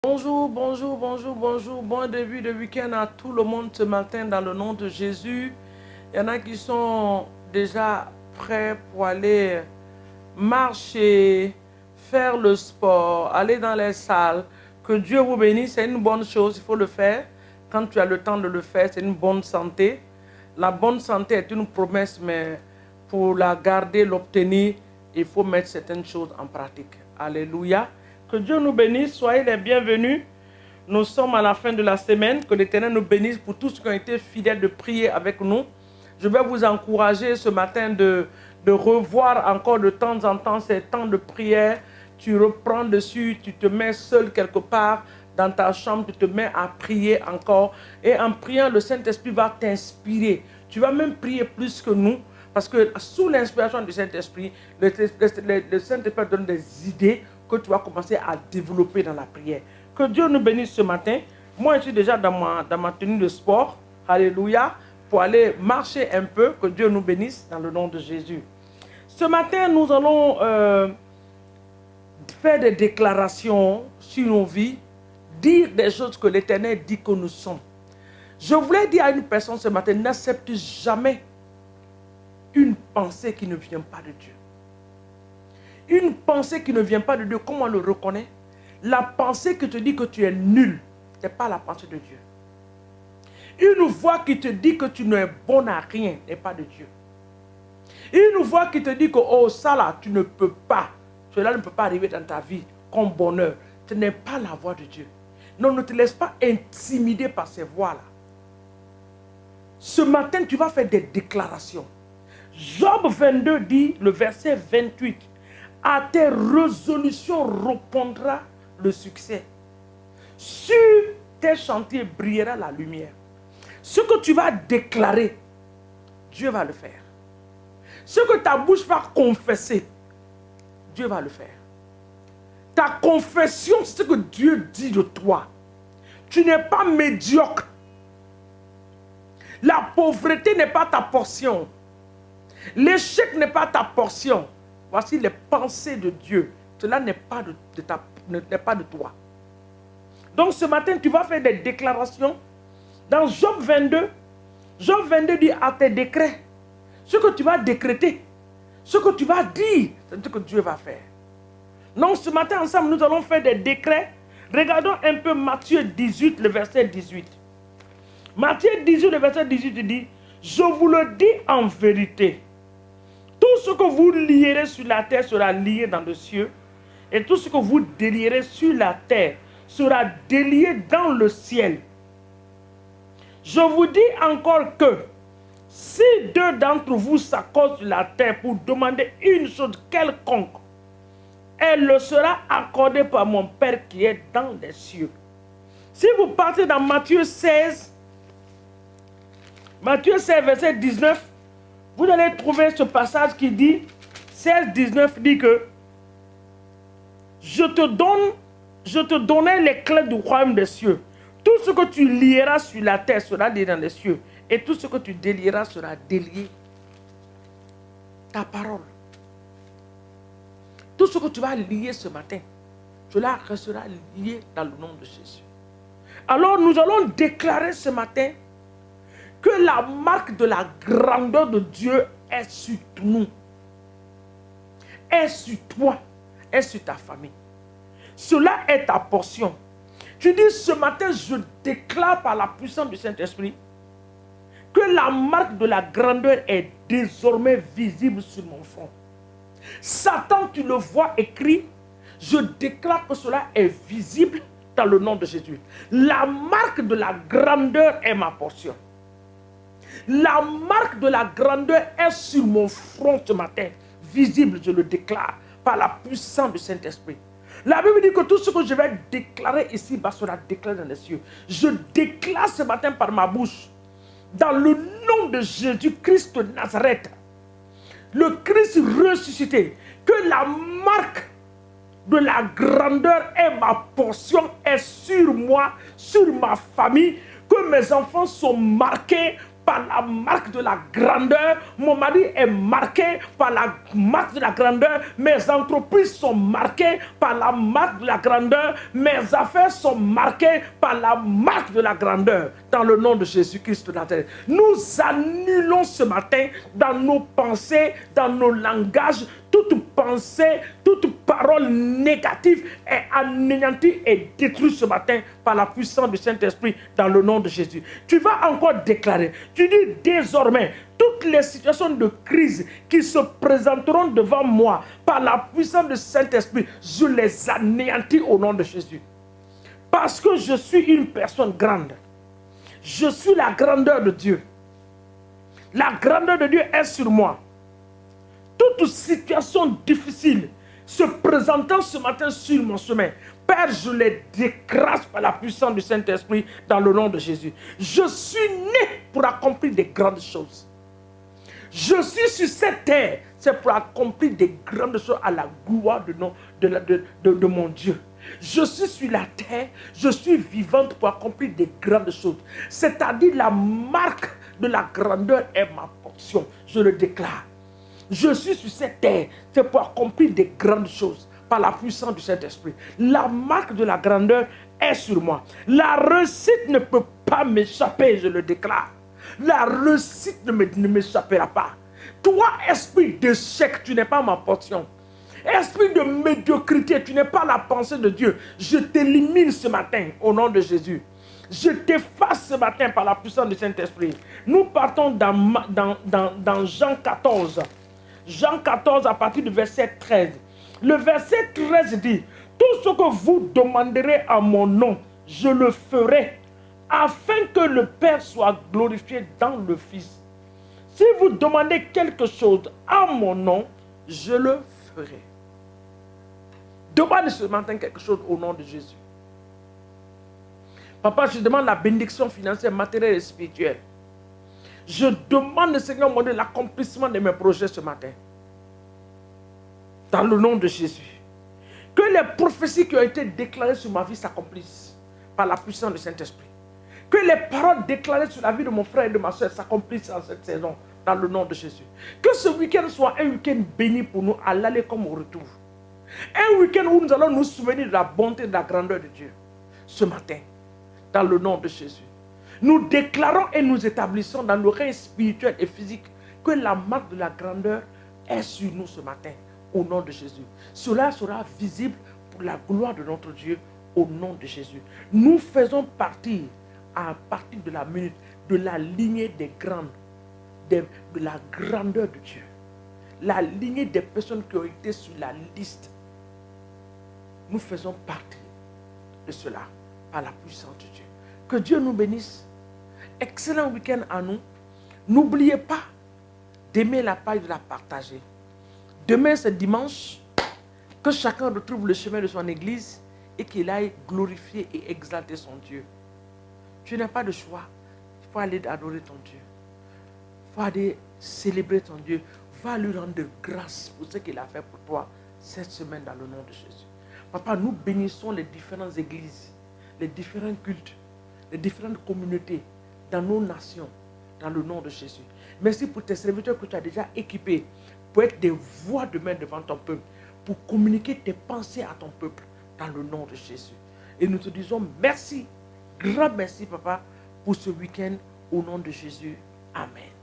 Bonjour, bonjour, bonjour, bonjour. Bon début de week-end à tout le monde ce matin dans le nom de Jésus. Il y en a qui sont déjà prêts pour aller marcher, faire le sport, aller dans les salles. Que Dieu vous bénisse, c'est une bonne chose, il faut le faire. Quand tu as le temps de le faire, c'est une bonne santé. La bonne santé est une promesse, mais pour la garder, l'obtenir, il faut mettre certaines choses en pratique. Alléluia. Que Dieu nous bénisse, soyez les bienvenus. Nous sommes à la fin de la semaine. Que l'Éternel nous bénisse pour tous ceux qui ont été fidèles de prier avec nous. Je vais vous encourager ce matin de revoir encore de temps en temps ces temps de prière. Tu reprends dessus, tu te mets seul quelque part dans ta chambre, tu te mets à prier encore. Et en priant, le Saint-Esprit va t'inspirer. Tu vas même prier plus que nous. Parce que sous l'inspiration du Saint-Esprit, le Saint-Esprit donne des idées que tu vas commencer à développer dans la prière. Que Dieu nous bénisse ce matin. Moi, je suis déjà dans ma tenue de sport. Alléluia. Pour aller marcher un peu. Que Dieu nous bénisse dans le nom de Jésus. Ce matin, nous allons faire des déclarations sur nos vies. Dire des choses que l'Éternel dit que nous sommes. Je voulais dire à une personne ce matin, n'accepte jamais une pensée qui ne vient pas de Dieu. Une pensée qui ne vient pas de Dieu, comment on le reconnaît? La pensée qui te dit que tu es nul, ce n'est pas la pensée de Dieu. Une voix qui te dit que tu n'es bon à rien, n'est pas de Dieu. Une voix qui te dit que, oh ça là, tu ne peux pas, cela ne peut pas arriver dans ta vie comme bonheur, ce n'est pas la voix de Dieu. Non, ne te laisse pas intimider par ces voix-là. Ce matin, tu vas faire des déclarations. Job 22 dit, le verset 28, à tes résolutions répondra le succès. Sur tes chantiers brillera la lumière. Ce que tu vas déclarer, Dieu va le faire. Ce que ta bouche va confesser, Dieu va le faire. Ta confession, c'est ce que Dieu dit de toi. Tu n'es pas médiocre. La pauvreté n'est pas ta portion. L'échec n'est pas ta portion. Voici les pensées de Dieu. Cela n'est pas de toi. Donc ce matin, tu vas faire des déclarations. Dans Job 22 dit à tes décrets. Ce que tu vas décréter, ce que tu vas dire, c'est ce que Dieu va faire. Donc ce matin, ensemble, nous allons faire des décrets. Regardons un peu Matthieu 18, le verset 18. Matthieu 18, le verset 18 dit, je vous le dis en vérité. Tout ce que vous lierez sur la terre sera lié dans le ciel. Et tout ce que vous délierez sur la terre sera délié dans le ciel. Je vous dis encore que si deux d'entre vous s'accordent sur la terre pour demander une chose quelconque, elle le sera accordée par mon Père qui est dans les cieux. Si vous partez dans Matthieu 16, verset 19, vous allez trouver ce passage qui dit, 16, 19 dit que je te donnais les clés du royaume des cieux. Tout ce que tu lieras sur la terre sera lié dans les cieux. Et tout ce que tu délieras sera délié. Ta parole. Tout ce que tu vas lier ce matin, cela restera lié dans le nom de Jésus. Alors nous allons déclarer ce matin que la marque de la grandeur de Dieu est sur nous, est sur toi, est sur ta famille. Cela est ta portion. Tu dis ce matin, je déclare par la puissance du Saint-Esprit que la marque de la grandeur est désormais visible sur mon front. Satan, tu le vois écrit, je déclare que cela est visible dans le nom de Jésus. La marque de la grandeur est ma portion. La marque de la grandeur est sur mon front ce matin, visible, je le déclare, par la puissance du Saint-Esprit. La Bible dit que tout ce que je vais déclarer ici sera déclaré dans les cieux. Je déclare ce matin par ma bouche, dans le nom de Jésus-Christ de Nazareth, le Christ ressuscité, que la marque de la grandeur est ma portion, est sur moi, sur ma famille, que mes enfants sont marqués par la marque de la grandeur. Mon mari est marqué par la marque de la grandeur. Mes entreprises sont marquées par la marque de la grandeur. Mes affaires sont marquées par la marque de la grandeur. Dans le nom de Jésus-Christ de Nazareth. Nous annulons ce matin dans nos pensées, dans nos langages, toute pensée, toute parole négative est anéantie et détruite ce matin par la puissance du Saint-Esprit dans le nom de Jésus. Tu vas encore déclarer, tu dis désormais, toutes les situations de crise qui se présenteront devant moi par la puissance du Saint-Esprit, je les anéantis au nom de Jésus. Parce que je suis une personne grande. Je suis la grandeur de Dieu. La grandeur de Dieu est sur moi. Toute situation difficile se présentant ce matin sur mon chemin, Père, je les décrase par la puissance du Saint-Esprit dans le nom de Jésus. Je suis né pour accomplir des grandes choses. Je suis sur cette terre, c'est pour accomplir des grandes choses à la gloire de mon Dieu. Je suis sur la terre, je suis vivante pour accomplir des grandes choses. C'est-à-dire la marque de la grandeur est ma portion. Je le déclare. Je suis sur cette terre, c'est pour accomplir des grandes choses par la puissance du Saint-Esprit. La marque de la grandeur est sur moi. La réussite ne peut pas m'échapper, je le déclare. La réussite ne m'échappera pas. Toi, esprit d'échec, tu n'es pas ma portion. Esprit de médiocrité, tu n'es pas la pensée de Dieu. Je t'élimine ce matin au nom de Jésus. Je t'efface ce matin par la puissance du Saint-Esprit. Nous partons dans Jean 14. Jean 14 à partir du verset 13. Le verset 13 dit, tout ce que vous demanderez à mon nom, je le ferai, afin que le Père soit glorifié dans le Fils. Si vous demandez quelque chose à mon nom, je le ferai. Demande ce matin quelque chose au nom de Jésus. Papa, je demande la bénédiction financière, matérielle et spirituelle. Je demande, Seigneur mon Dieu, l'accomplissement de mes projets ce matin. Dans le nom de Jésus. Que les prophéties qui ont été déclarées sur ma vie s'accomplissent par la puissance du Saint-Esprit. Que les paroles déclarées sur la vie de mon frère et de ma soeur s'accomplissent en cette saison. Dans le nom de Jésus. Que ce week-end soit un week-end béni pour nous à l'aller comme au retour. Un week-end où nous allons nous souvenir de la bonté et de la grandeur de Dieu. Ce matin. Dans le nom de Jésus. Nous déclarons et nous établissons dans nos règnes spirituels et physiques que la marque de la grandeur est sur nous ce matin, au nom de Jésus. Cela sera visible pour la gloire de notre Dieu, au nom de Jésus. Nous faisons partie, à partir de la minute, de la lignée des grandes, de la grandeur de Dieu. La lignée des personnes qui ont été sur la liste. Nous faisons partie de cela, par la puissance de Dieu. Que Dieu nous bénisse. Excellent week-end à nous. N'oubliez pas d'aimer la page, de la partager. Demain, c'est dimanche. Que chacun retrouve le chemin de son église et qu'il aille glorifier et exalter son Dieu. Tu n'as pas de choix. Il faut aller adorer ton Dieu. Il faut aller célébrer ton Dieu. Va lui rendre grâce pour ce qu'il a fait pour toi cette semaine dans le nom de Jésus. Papa, nous bénissons les différentes églises, les différents cultes, les différentes communautés dans nos nations, dans le nom de Jésus. Merci pour tes serviteurs que tu as déjà équipés pour être des voix de main devant ton peuple, pour communiquer tes pensées à ton peuple, dans le nom de Jésus. Et nous te disons merci, grand merci, Papa, pour ce week-end, au nom de Jésus. Amen.